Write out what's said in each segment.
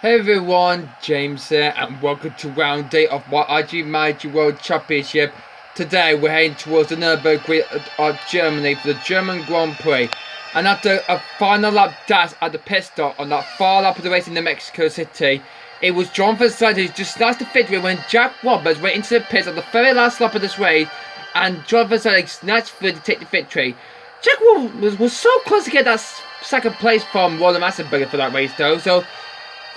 Hey everyone, James here, and welcome to round 8 of my IGP Manager World Championship. Today we're heading towards the Nurburgring of Germany for the German Grand Prix. And after a final lap dash at the pit stop on that far lap of the race in Mexico City, it was Jonathan Sanchez who just snatched the victory when Jack Roberts went into the pits at the very last lap of this race, and Jonathan Sanchez snatched through to take the victory. Jack Roberts was so close to get that second place from Roland Massenberger for that race though, so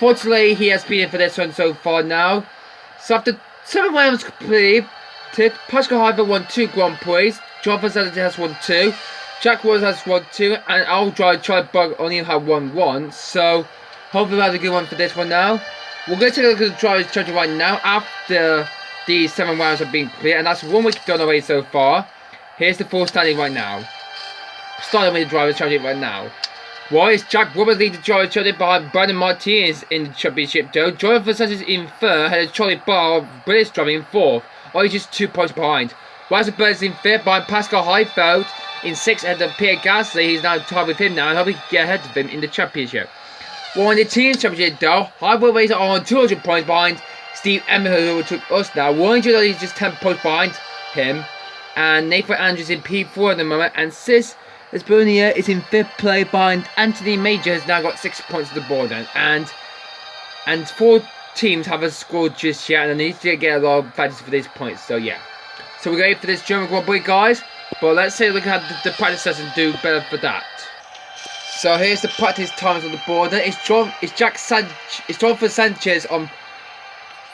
fortunately, he has been in for this one so far now. So after 7 rounds completed, Pascal Heifer won 2 Grand Prix, Jonathan Sanchez has won 2, Jack Roberts has won 2, and our driver Charlie Bug only had won 1. So hopefully we have a good one for this one now. We're going to take a look at the driver's strategy right now after the 7 rounds have been clear, and that's 1 week done away so far. Here's the full standing right now. Starting with the driver's strategy right now. Well, it's Jack Roberts leading the driver strategy behind Brandon Martinez in the championship though. Jonathan Sanchez in 3rd, had a Charlie Barr, British driver in 4th. Only just 2 points behind. Weisenberg is in 5th behind Pascal Heifeld. In 6th ahead of Pierre Gasly. He's now tied with him now and hoping to get ahead of him in the championship. Well, in the team championship though, Heifeld races are on 200 points behind Steve Emmer, who took us now. Warren is just 10 points behind him. And Nathan Andrews in P4 at the moment. And Sis Esponia is in 5th place behind Anthony Major, has now got 6 points to the board then. And 4 teams haven't scored just yet, and they need to get a lot of advantage for these points, so yeah. So we're going for this German Grand Prix, guys. But let's see if we can have the practice session do better for that. So here's the practice times on the board. It's Jonathan Sanchez on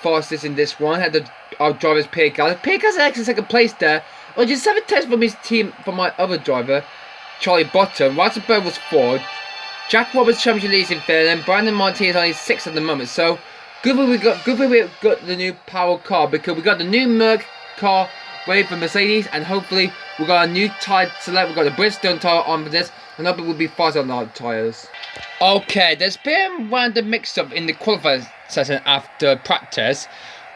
fastest in this one. Had our driver's Pierre Gasly. Pierre Gasly actually second place there. Well, just 7 tests from his team, from my other driver, Charlie Bottom. Weisenberg was 4th. Jack Roberts championship leads in 3rd, and Brandon Martinez only 6th at the moment. So good thing we got the new power car, because we got the new Merc car ready for Mercedes, and hopefully we got a new tyre select. We got the Bridgestone tyre on for this, and hopefully we'll be faster on our tyres. Okay, there's been a random mix-up in the qualifying session after practice.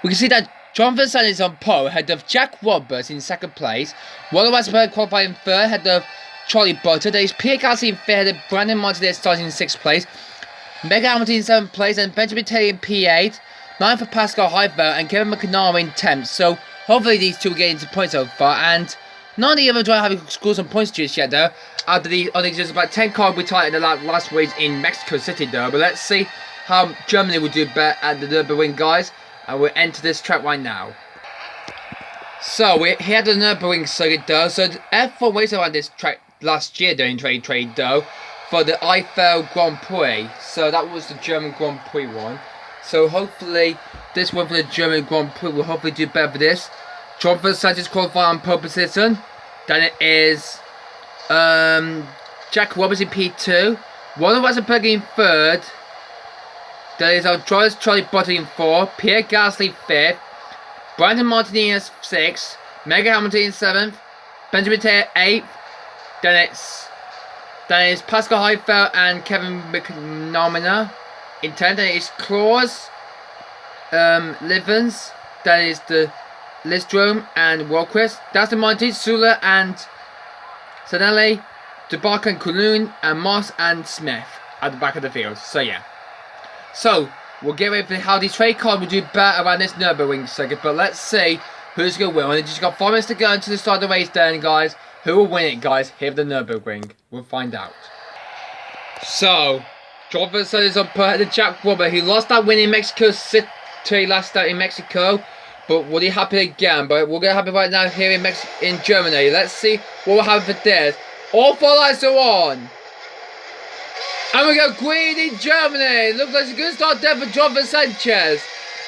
We can see that Jonathan Sanchez on pole, ahead of Jack Roberts in 2nd place. Roland Weisenberg qualifying in 3rd, ahead of Charlie Butter. There is Pierre Gasly in 5th, Brandon Martinez starting in 6th place. Mega Hamilton in 7th place, and Benjamin Taylor in P8. 9th for Pascal Heifeld, and Kevin McNamara in 10th. So hopefully these two will get into points so far. And none of the other drivers have scored some points just yet though. After just about 10 cars retired in the last race in Mexico City though. But let's see how Germany will do better at the Nurburgring, guys. And we'll enter this track right now. So we're here at the Nurburgring circuit though. So the F1 race around this track last year during 2020 though, for the Eiffel Grand Prix. So that was the German Grand Prix one. So hopefully this one for the German Grand Prix will hopefully do better for this. Jonathan Sanchez qualified on pole position. Then it is Jack Roberts in P2. Roland Weisenberg in 3rd. There is our driver Charlie Butter in 4th. Pierre Gasly 5th. Brandon Martinez 6th. Mega Hamilton in 7th. Benjamin Taylor 8th. Then it's Pascal Heifeld and Kevin McNamara in 10th. Then it's Klaus Livens. Then it's the Lidstrom and Walquist. That's the Martinez, Sula and Sanelli, DeBarca and Kulun, and Moss and Smith at the back of the field. So yeah. So we'll get ready for how these trade cars will do better around this Nurburgring circuit. But let's see who's going to win. And just got 5 minutes to go until the start of the race then, guys. Who will win it, guys? Here at the Nurburgring. We'll find out. So, Jonathan Sanchez on pole ahead of Jack Roberts. He lost that win in Mexico City last start in Mexico. But will he happen again? But we're going to happen right now here in Germany. Let's see what will happen for this. All 4 lights are on. And we go green in Germany. Looks like it's a good start there for Jonathan Sanchez.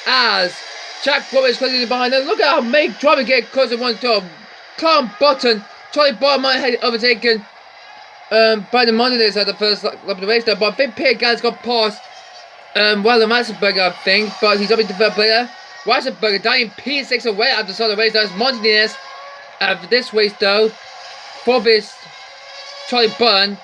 As Jack Roberts closing behind them. Look at how many drivers get close to one top. Calm Button. Charlie Barr might have overtaken Brandon Martinez at the first lap of the race there, but I think Pierre Gasly got past Roland Weisenberg, I think, but he's up in the 3rd player. Weisenberg down in P6 away at the start of the race. That's Martinez for this race though. 4th is Charlie Byrne,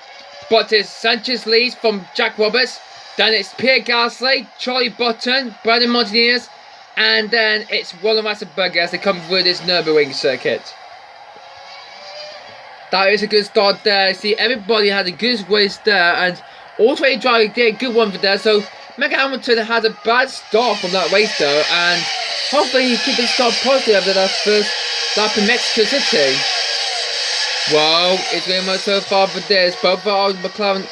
but it's Sanchez leads from Jack Roberts. Then it's Pierre Gasly, Charlie Button, Brandon Martinez, and then it's Roland Weisenberg as they come through this Nurburgring circuit. That is a good start there. See, everybody had a good race there, and all 20 drivers did a good one for there. So Michael Hamilton had a bad start from that race though, and hopefully he keeps the start positive after that first lap in Mexico City. Well, it's going well so far for this. Both our McLaren,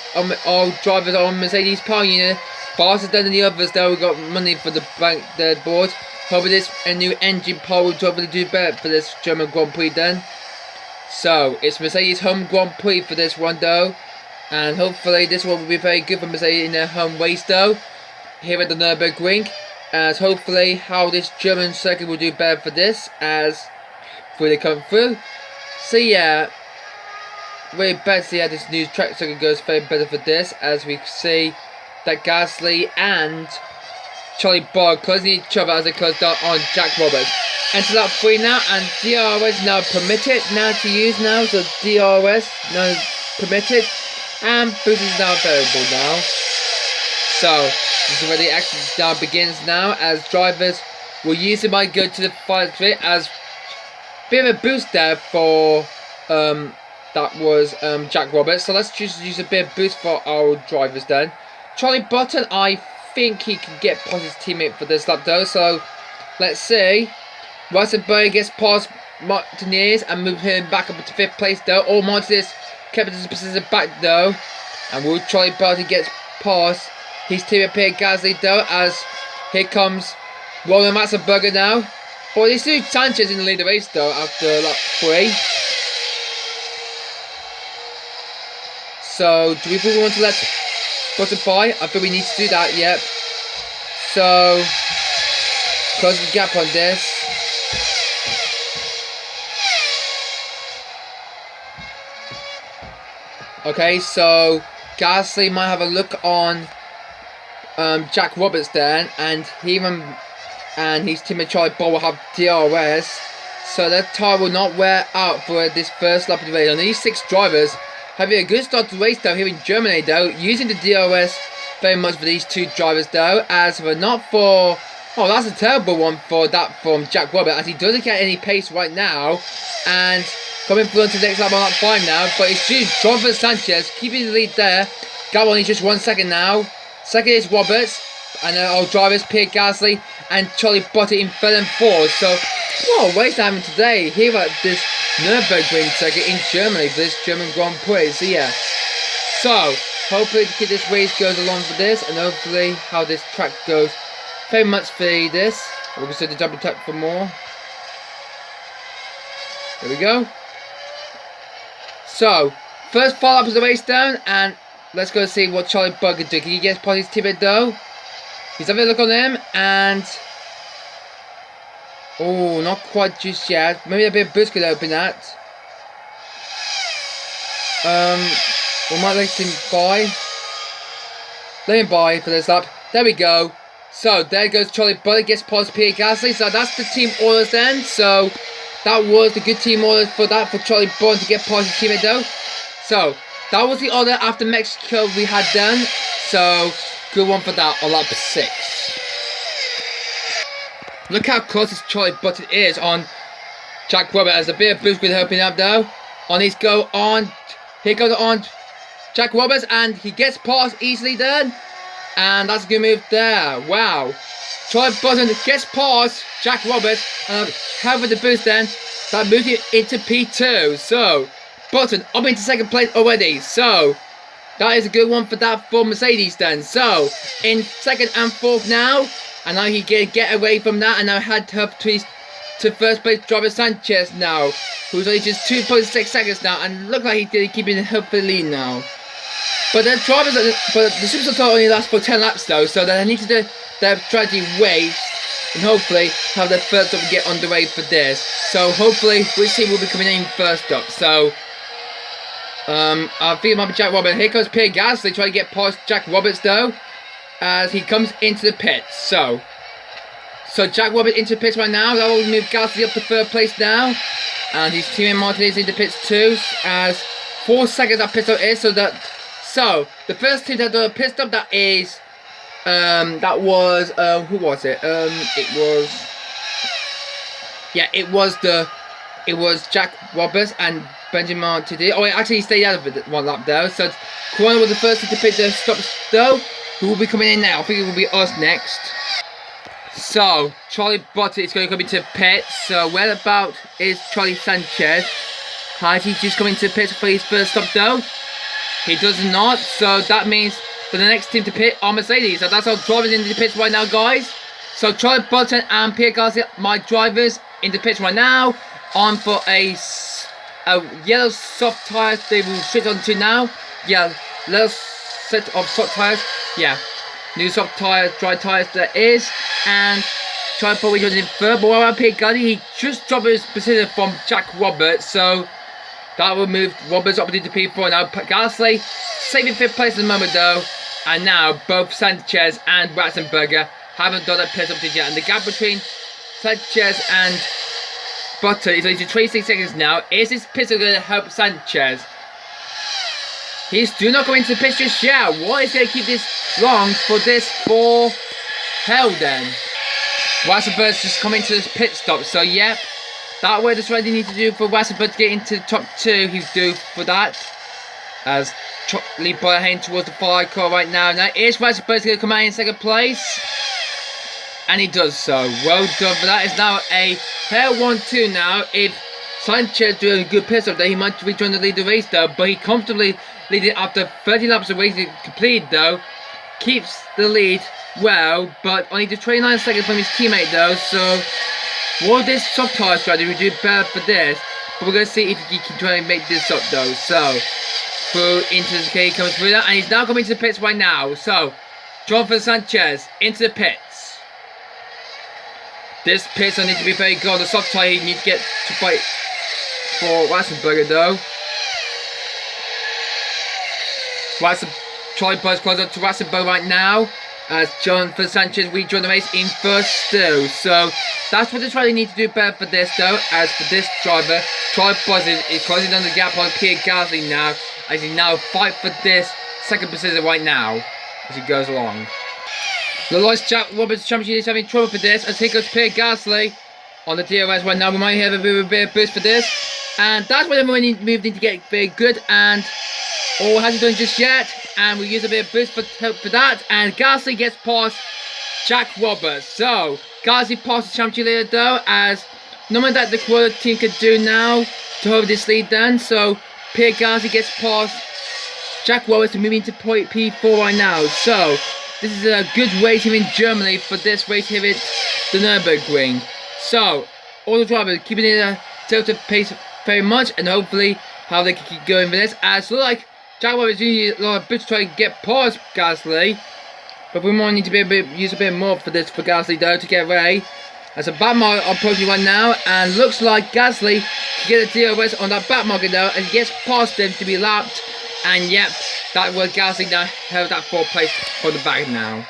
our drivers on Mercedes power unit faster than the others. Though we got money for the bank, the board. Hopefully this a new engine power will hopefully do better for this German Grand Prix then. So it's Mercedes home Grand Prix for this one though, and hopefully this one will be very good for Mercedes in their home race though, here at the Nurburgring. As hopefully how this German circuit will do better for this as they come through. So yeah. Really bad to see how this new track circuit goes very better for this, as we see that Gasly and Charlie Bard closing each other as they close down on Jack Roberts. Enter lap 3 now, and DRS now permitted now to use now, so DRS now permitted, and boost is now available now. So this is where the action now begins now, as drivers will use it might go to the final straight as bit of a boost there for that was Jack Roberts. So let's just use a bit of boost for our drivers then. Charlie Button, I think he can get past his teammate for this lap though. So let's see. Rosenberg gets past Martinez and move him back up to 5th place though. All Martinez kept his position back though. And will Charlie Button gets past his teammate Pierre Gasly though, as here comes Roland Ratzenberger now. Well, they still Sanchez in the lead of the race though after lap 3. So, do we really want to let Button by? I think we need to do that, yep. So, close the gap on this. Okay, so Gasly might have a look on Jack Roberts then, and his teammate Charlie Ball will have DRS. So that tyre will not wear out for this first lap of the race. And these 6 drivers having a good start to the race though here in Germany though, using the DRS very much for these 2 drivers though, as for not for, oh that's a terrible one for that from Jack Roberts, as he doesn't get any pace right now, and coming through to the next lap on lap 5 now, but it's just Jonathan Sanchez keeping the lead there. Gabon is just 1 second now, second is Roberts, and our drivers Pierre Gasly and Charlie Button in 3rd and 4th. So what a race having today here at this Nurburgring circuit in Germany for this German Grand Prix. So yeah, so hopefully this race goes along for this, and hopefully how this track goes very much for this. We're going to the double tap for more. There we go. So first 4 laps of the race down, and let's go see what Charlie Bug can do. Can he get past his teammate though? He's having a look on him, and oh, not quite just yet. Maybe a bit of boost could open that. We might let him by. Let him by for this lap. There we go. So there goes Charlie Button, gets past Pierre Gasly. So that's the team orders then. So that was the good team orders for that for Charlie Button to get past his teammate though. So that was the order after Mexico we had done. So good one for that on lap 6. Look how close this Charlie Button is on Jack Roberts, as a bit of boost with helping up though. On his go on, here goes on Jack Roberts, and he gets past easily then. And that's a good move there. Wow. Charlie Button gets past Jack Roberts, and have the boost then. That moves him into P2. So Button up into 2nd place already. So that is a good one for that for Mercedes then. So in 2nd and 4th now. And now he can get away from that, and now head up to 1st place driver Sanchez now, who's only just 2.6 seconds now, and look like he's keeping the help the lead now. But the drivers, but the Super Tour only lasts for 10 laps though, so they need to do their strategy waste, and hopefully have their first up get underway for this. So hopefully which team will be coming in first up. So I think it might be Jack Roberts. Here comes Pierre Gasly trying to get past Jack Roberts though, as he comes into the pits. So Jack Roberts into the pits right now. That will move Gasly up to 3rd place now, and his teammate Martinez into pits too, as 4 seconds that pit stop is. So the first team that did a pit stop, that is that was who was it? It was Jack Roberts and Benjamin Martinez. Oh, actually he stayed out of it 1 lap though. So Corona was the first to pit the stops though. who will be coming in now? I think it will be us next. So, Charlie Bottas is going to come into pit. So, where about is Charlie Sanchez? Has he just come into pit for his first stop though? He does not. So, that means for the next team to pit are Mercedes. So, that's our drivers in the pits right now, guys. So, Charlie Bottas and Pierre Gasly, my drivers, in the pits right now. On for a yellow soft tyres they will switch on to now. Yeah, little set of soft tyres. Yeah, new soft tyres, dry tyres there is. And Charlie Bottas was in third, but while I'm Pierre Gasly, he just dropped his position from Jack Roberts. So that will move Roberts up into P4. Now Gasly saving fifth place at the moment though. And now both Sanchez and Ratzenberger haven't done that pit up yet. And the gap between Sanchez and Bottas is only 26 seconds now. Is this pit going to help Sanchez? He's do not go into the pit just yet. What is going to keep this long for this for hell then? Wasserberg's just coming to this pit stop. So yep, that way that's what they need to do for Wasserberg to get into the top 2. He's due for that. As Charlie Bottas heading towards the 5 car right now. Now is Wasserberg going to come out in second place? And he does so. Well done for that. It's now a hair 1-2 now. If Sanchez doing a good pit stop there, he might rejoin the lead of the race though. But he comfortably leading after 30 laps of racing completed though. Keeps the lead well, but only just 29 seconds from his teammate though. So will this soft tyre strategy will do better for this? But we're going to see if he can try and make this up though. So through into the K comes through that, and he's now coming to the pits right now. So Jonathan Sanchez into the pits. This pits I need to be very good on the soft tyre. He needs to get to fight for Ratzenberger though. Charlie Bottas close up to Ratzenberger right now. As Jonathan Sanchez rejoin the race in first still. So that's what they try to need to do better for this though. As for this driver, Charlie Bottas is closing down the gap on Pierre Gasly now. As he now fight for this second position right now. As he goes along. The Lois Jack Roberts Championship is having trouble for this. As here goes Pierre Gasly on the DRS right now. We might have a bit of boost for this. And that's where everyone moved in to get very good. And all hasn't done just yet. And we use a bit of boost for help for that. And Gasly gets past Jack Roberts. So Gasly passes the championship leader though. As nothing that the quota team could do now to hold this lead then. So Pierre Gasly gets past Jack Roberts to move into point P4 right now. So this is a good race here in Germany for this race here at the Nurburgring. So, all the drivers keeping it a delta pace very much, and hopefully how they can keep going for this. As look like Jack Roberts is using a lot of boots to try and get past Gasly, but we might need to use a bit more for this for Gasly though to get away. As a back marker approaching right now, and looks like Gasly can get a DRS on that back marker though, and he gets past them to be lapped. And yep, that was Gasly now held that 4th place from the back now.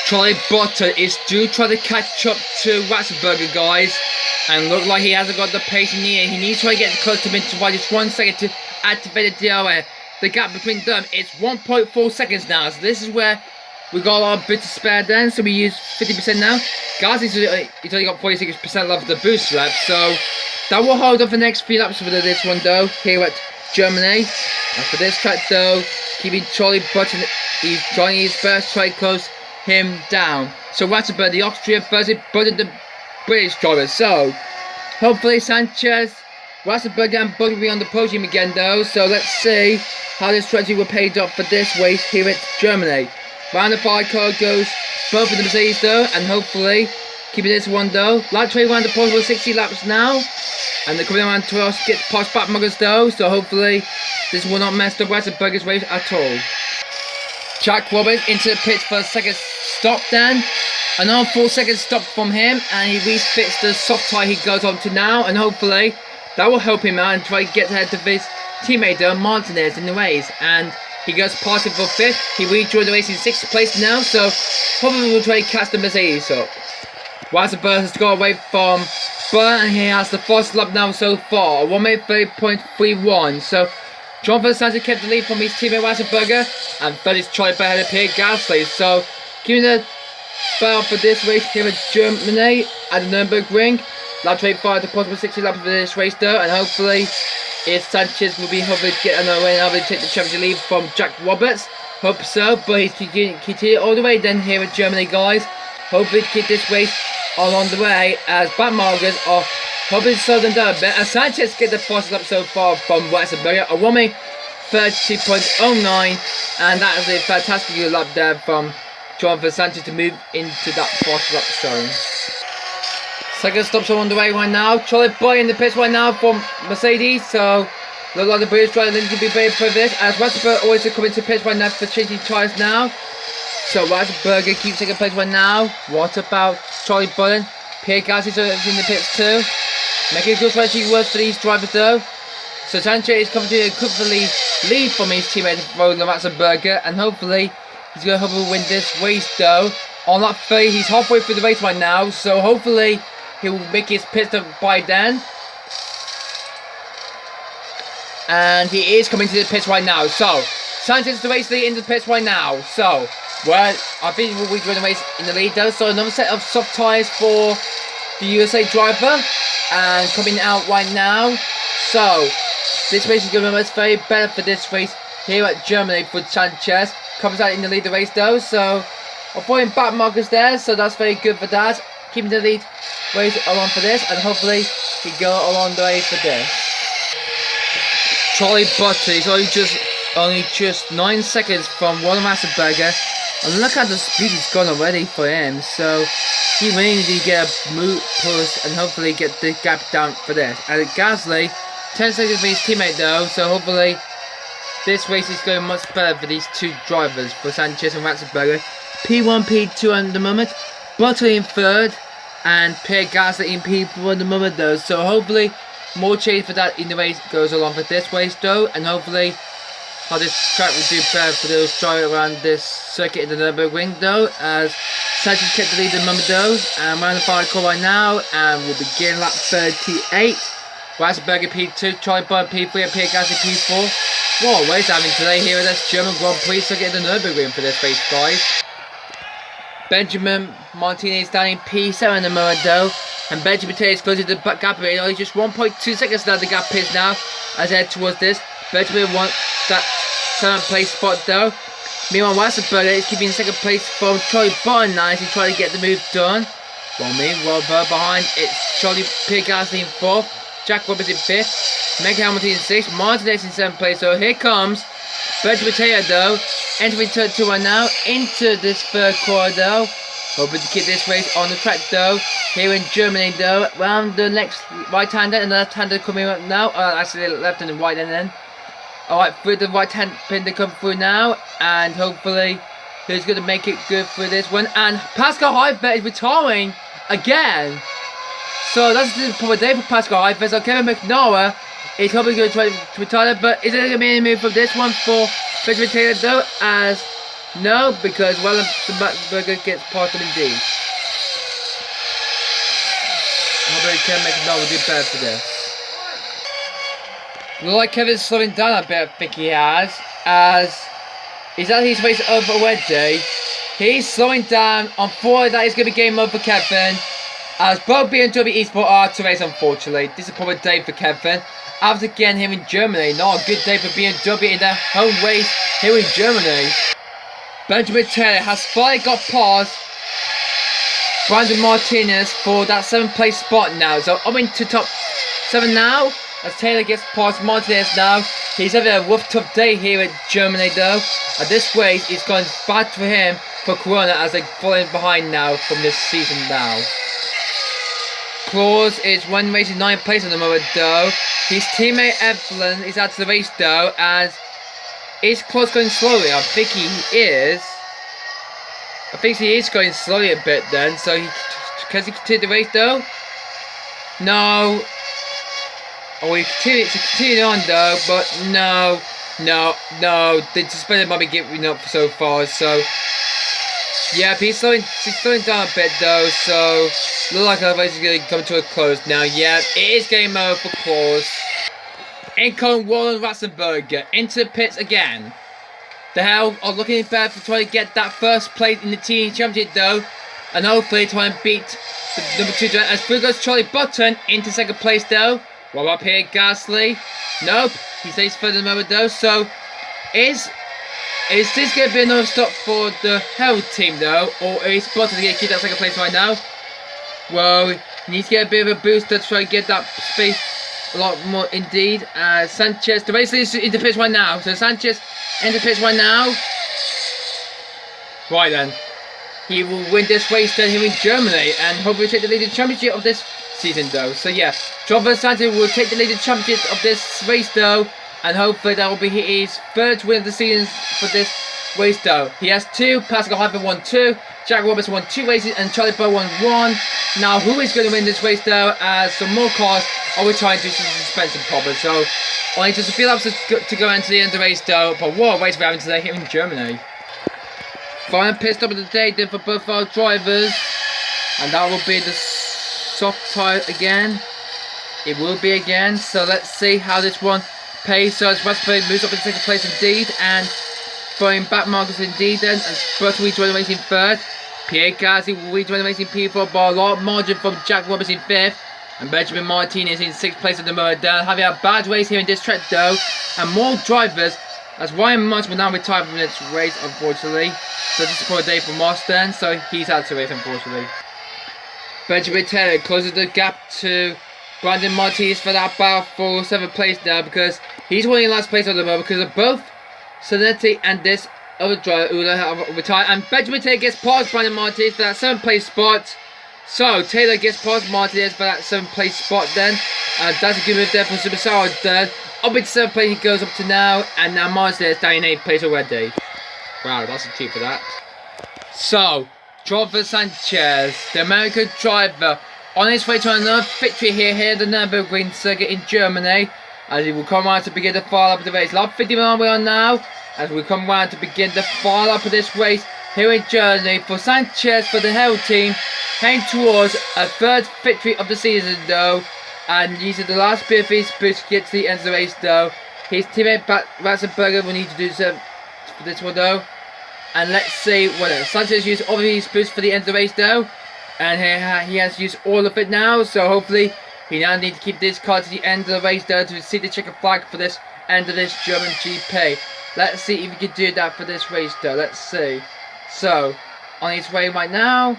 Charlie Bottas is still trying to catch up to Ratzenberger guys. And look like he hasn't got the pace he needs. He needs to try to get close to him to by just 1 second to activate the DRS. The gap between them is 1.4 seconds now. So this is where we got a lot of bit to spare then. So we use 50% now. Gasly's only got 46% left of the boost left. So that will hold up for the next few laps for this one though. Here at Germany. And for this track though, keeping Charlie Button, he's trying his best to try to close him down. So Ratzenberger, the Austrian versus Button, the British driver. So hopefully Sanchez, Ratzenberger and Button will be on the podium again though. So let's see how this strategy will pay off for this race here at Germany. Round the 5 car goes both of the Mercedes though, and hopefully keeping this one though. Light trade around the possible 60 laps now. And they're coming around to us, get past back muggers though, so hopefully this will not mess the Ratzenberger's race at all. Jack Roberts into the pits for a second stop then. Another 4 second stop from him, and he refits the soft tyre he goes on to now, and hopefully that will help him out and try to get ahead of his teammate Martinez in the race. And he goes past him for 5th, he rejoined the race in 6th place now, so hopefully we'll try to catch the Mercedes up. Ratzenberger has got away from Burn, and he has the first lap now so far, 1:30.31. So Jonathan Sanchez kept the lead from his teammate Ratzenberger, and third is Charlie Bottas ahead of Pierre Gasly. So giving the battle for this race here at Germany at the Nurburgring. Lap 25 to possible 60 laps for this race though, and hopefully Sanchez will be hopefully to get another way and hopefully take the championship lead from Jack Roberts. Hope so, but he's continuing all the way then here at Germany, guys. Hopefully to keep this race along the way as Backmarkers are hoping to slow them down a bit. As Sanchez get the fastest lap so far from Ratzenberger, a whopping 30.09, and that is a fantastic lap there from Jonathan Sanchez to move into that fast lap zone. Second stops are on the way right now. Charlie Boy in the pits right now from Mercedes, so look like the British driver need to be very for this as Ratzenberger always coming to pits right now for changing tyres now. So Ratzenberger keeps second place right now. What about Charlie Bullen? Pierre Gasly's in the pits too. Making a good strategy work for these drivers though. So Sanchez is coming to a comfortably lead from his teammate Roland Ratzenberger, and hopefully he's going to win this race though. On lap 3, he's halfway through the race right now, so hopefully he will make his pit stop by then. And he is coming to the pits right now. So Sanchez is the race lead in the pits right now. So well, I think we'll win the race in the lead though. So another set of soft tyres for the USA driver, and coming out right now. So this race is going to be much very better for this race here at Germany for Sanchez. Comes out in the lead of the race though, so avoiding Backmarkers there, so that's very good for that. Keeping the lead race along for this, and hopefully he go along the way for this. Charlie Butter is only just 9 seconds from Roland Ratzenberger, and look at the speed he's gone already for him. So he really need to get a move push and hopefully get the gap down for this. And Gasly, 10 seconds for his teammate though, so hopefully this race is going much better for these two drivers, for Sanchez and Ratzenberger. P1, P2 at the moment, Butter in third, and Pierre Gasly in P4 at the moment though. So hopefully more change for that in the race goes along for this race though, and hopefully how this track will do better for those driving around this circuit in the Nurburgring though, as Sanchez kept the lead in the moment though, and we're on the final call right now, and we'll begin lap 38. Ratzenberger P2, Charlie Butt P3, and Pierre Gasly P4. What a race having today here at this German Grand Prix circuit in the Nurburgring for this race, guys. Benjamin Martinez down in P7 at the moment though, and Benjamin Taylor is closing the gap a bit. Only just 1.2 seconds now the gap is now as I head towards this. Benjamin wants that 7th place spot though. Meanwhile, Ratzenberger is keeping second place from Charlie Button now as he's trying to get the move done. Well behind, it's Pierre Gasly in 4th, Jack Roberts in 5th, Meg Hamilton in 6th, Martinez in 7th place. So here comes Benjamin Taylor though, entering turn 2 right now into this third quarter though. Hoping to keep this race on the track though, here in Germany though. Round the next right-hander and the left-hander coming up now. Actually left and right and then. Alright, through the right-hand pin to come through now, and hopefully he's going to make it good for this one. And Pascal Heifetz is retiring again. So that's the proper day for Pascal Heifetz. So Kevin McNara is probably going to try to retire, but is there going to be any move from this one for Benjamin Taylor though? As no, because Ratzenberger gets past him indeed. Hopefully Kevin McNara will do better for this. Looks like Kevin's slowing down a bit, I think he has, as he's at his race over already. He's slowing down. Unfortunately, that is going to be game over for Kevin, as both BMW Esports are to race, unfortunately. This is a proper day for Kevin. After again here in Germany, not a good day for BMW in their home race here in Germany. Benjamin Taylor has finally got past Brandon Martinez for that 7th place spot now. So I'm into top 7 now. As Taylor gets past Martinez now, he's having a rough tough day here in Germany though. At this race, it's going bad for him for Corona as they're falling behind now from this season now. Claus is one race in 9th place at the moment though. His teammate Evelyn is out of the race though, as is Claus going slowly? I think he is. I think he is going slowly a bit then, so can he continue the race though? No. Oh, we continue on though, but no, the suspended might be giving up so far, so yeah, he's slowing down a bit though, so look like our race is going to come to a close now. Yeah, it is game over for Claus. In comes Roland Ratzenberger into the pits again. The hell are looking bad for trying to get that first place in the team championship though, and hopefully try and beat the number 2 driver as through goes Charlie Button into second place though. What about Pierre Gasly? Nope, he stays further than the moment though. So is Is this going to be another stop for the Hell team though, or is Bottas going to keep that second place right now? Well, he needs to get a bit of a boost to try and get that space a lot more indeed. Sanchez, the race is in the pits right now. So Sanchez in the pits right now. Right then. He will win this race then here in Germany and hopefully take the leading championship of this season though. So yeah, German Sanchez will take the leading championship of this race though. And hopefully that will be his third win of the season for this race though. He has 2, Pascal Harper won 2, Jack Roberts won 2 races and Charlie Bow won 1. Now who is going to win this race though, as some more cars are trying to do some suspension problems. So only just a few laps to go into the end of the race though. But what a race we're having today here in Germany. Final pit stop of the day then for both our drivers. And that will be the soft tyre again. It will be again. So let's see how this one pays. So as Rasper moves up in second place indeed. And throwing back markers indeed then. As Bertha rejoin the race in third. Pierre Gasly will rejoin the race in P4 by a lot margin from Jack Roberts in fifth. And Benjamin Martinez in 6th place at the moment down. Having a bad race here in this track though. And more drivers. As Ryan Martin will now retire from this race unfortunately. So this is for a day for Marston. So he's out to race unfortunately. Benjamin Taylor closes the gap to Brandon Martinez for that battle for 7th place now. Because he's winning last place at the moment because of both Sonetti and this other driver who will have retired. And Benjamin Taylor gets past Brandon Martinez for that 7th place spot. So Taylor gets past Martinez for that 7th place spot then. And that's a good move there from Superstar then. Up into 7th place he goes up to now. And now Martinez down in 8th place already. Wow, that's a cheat for that. So, Jorge Sanchez, the American driver, on his way to another victory here at the Nurburgring circuit in Germany. As he will come around to begin the final lap of the race. Lap 51 we are now. As we come around to begin the final lap of this race here in Germany for Sanchez for the Hell team. Heading towards a 3rd victory of the season though. And these are the last bit of his boost to get to the end of the race though. His teammate Ratzenberger will need to do so for this one though. And let's see what else. Sanchez used all of his boost for the end of the race though. And he has used all of it now. So hopefully he now needs to keep this car to the end of the race though to see the checkered flag for this end of this German GP. Let's see if he can do that for this race though. Let's see. So on his way right now.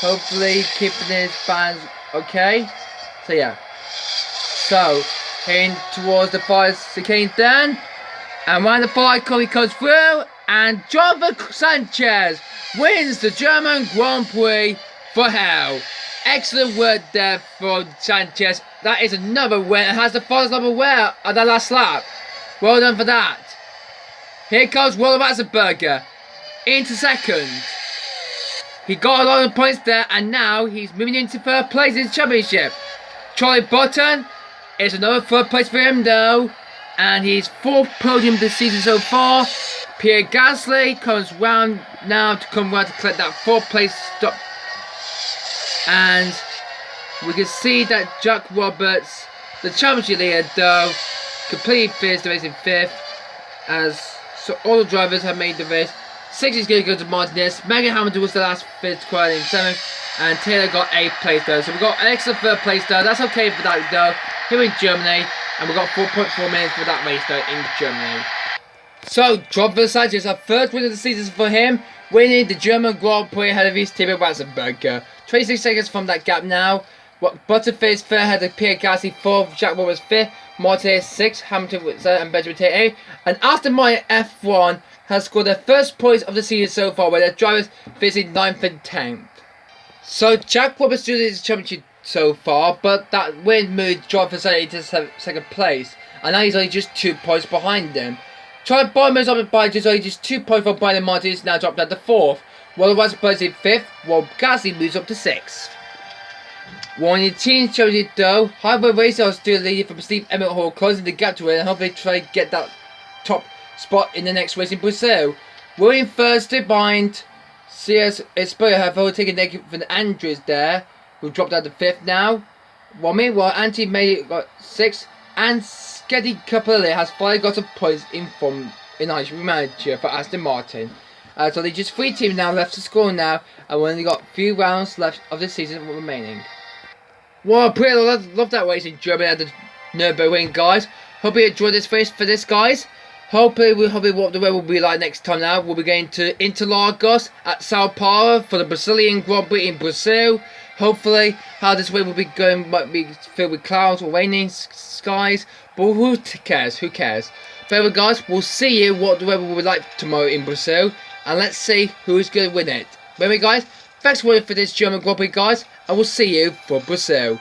Hopefully keeping his fans okay. So yeah. So heading towards the 5 chicane then. And when the 5 coming comes through. And Jorge Sanchez wins the German Grand Prix for Hell. Excellent work there for Sanchez. That is another win. It has the fastest lap aware at the last lap. Well done for that. Here comes Roland Ratzenberger into 2nd. He got a lot of points there and now he's moving into 3rd place in the championship. Charlie Button is another 3rd place for him though. And he's 4th podium this season so far. Pierre Gasly comes round now to come round to collect that 4th place stop. And we can see that Jack Roberts, the championship leader though, completely finished the race in 5th. As so all the drivers have made the race. 6th is going to go to Martinez. Megan Hamilton was the last fifth squad in 7th. And Taylor got 8th place though. So we got an extra 3rd place though. That's okay for that though. Here in Germany. And we got 4.4 minutes for that race though in Germany. So, Jorge Sanchez, our 1st win of the season for him, winning the German Grand Prix ahead of his teammate Ratzenberger. 26 seconds from that gap now. Butterface 3rd ahead of Pierre Gasly 4th, Jack Roberts 5th, Martinez 6th, Hamilton and Benjamin Taylor 8th. And Aston Martin F1 has scored their 1st points of the season so far, where their drivers finishing 9th and 10th. So, Jack Roberts did his championship so far, but that win moved Jorge Sanchez to 2nd place. And now he's only just 2 points behind them. Charlie Boy moves up by just 2 points from Brandon Martinez, now dropped down to 4th. While the plays in 5th, while Gasly moves up to 6th. While in the team championship though, Highway Racer is still leading from Steve Emmett Hall, closing the gap to it and hopefully try to get that top spot in the next race in Brazil. We're in 1st behind CS Espero have overtaken negative from Andrews there, who dropped down to 5th now. While meanwhile, Antti May got 6th and Sketty Capelli has finally got some points in IGP Manager for Aston Martin. So there's just 3 teams now left to score now, and we've only got a few rounds left of this season remaining. Wow, pretty love that race in Germany at the Nurburgring, guys. Hope you enjoyed this race for this, guys. Hopefully what the weather will be like next time. Now we'll be going to Interlagos at Sao Paulo for the Brazilian Grand Prix in Brazil. Hopefully how this way will be going might be filled with clouds or raining skies, but who cares? Who cares? But anyway, guys, we'll see you what the weather will be like tomorrow in Brazil, and let's see who's going to win it. But anyway, guys, thanks for watching for this German Grand Prix, guys, and we'll see you for Brazil.